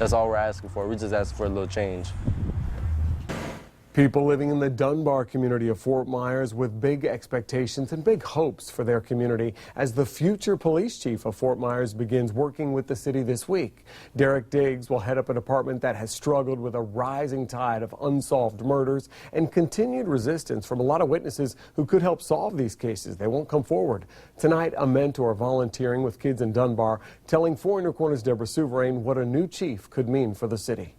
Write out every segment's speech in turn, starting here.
That's all we're asking for. We just asking for a little change. People living in the Dunbar community of Fort Myers with big expectations and big hopes for their community as the future police chief of Fort Myers begins working with the city this week. Derek Diggs will head up a department that has struggled with a rising tide of unsolved murders and continued resistance from a lot of witnesses who could help solve these cases. They won't come forward. Tonight, a mentor volunteering with kids in Dunbar telling 4 in Your Corner's Deborah Souverain what a new chief could mean for the city.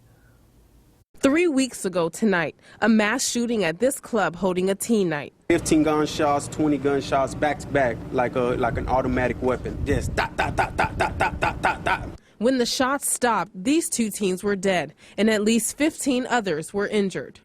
3 weeks ago tonight, a mass shooting at this club holding a teen night. 15 gunshots, 20 gunshots back to back like an automatic weapon. Just dot, dot, dot, dot, dot, dot, dot, dot, dot. When the shots stopped, these 2 teens were dead and at least 15 others were injured.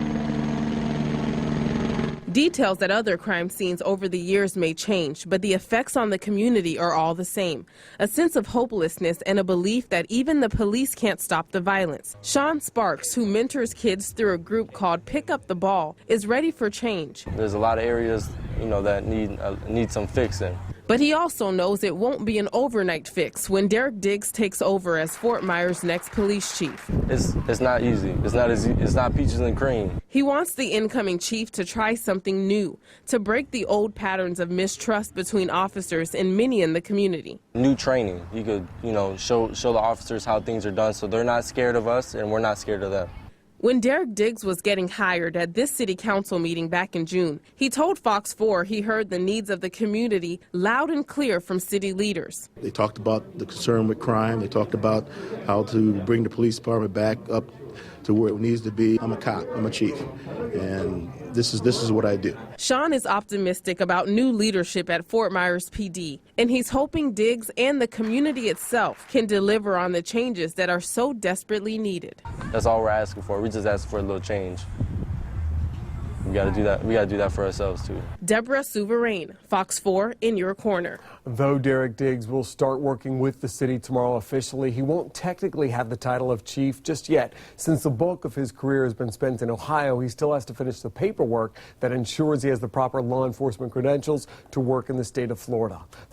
Details at other crime scenes over the years may change, but the effects on the community are all the same. A sense of hopelessness and a belief that even the police can't stop the violence. Sean Sparks, who mentors kids through a group called Pick Up the Ball, is ready for change. There's a lot of areas, that need some fixing. But he also knows it won't be an overnight fix when Derek Diggs takes over as Fort Myers' next police chief. It's not easy. It's not peaches and cream. He wants the incoming chief to try something new, to break the old patterns of mistrust between officers and many in the community. New training. You could, show the officers how things are done so they're not scared of us and we're not scared of them. When Derek Diggs was getting hired at this city council meeting back in June, he told Fox 4 he heard the needs of the community loud and clear from city leaders. They talked about the concern with crime. They talked about how to bring the police department back up to where it needs to be. I'm a cop. I'm a chief. And this is what I do. Sean is optimistic about new leadership at Fort Myers PD, and he's hoping Diggs and the community itself can deliver on the changes that are so desperately needed. That's all we're asking for. We just asking for a little change. We got to do that. We got to do that for ourselves too. Deborah Souverain, Fox 4 in your corner. Though Derek Diggs will start working with the city tomorrow officially, he won't technically have the title of chief just yet. Since the bulk of his career has been spent in Ohio, he still has to finish the paperwork that ensures he has the proper law enforcement credentials to work in the state of Florida.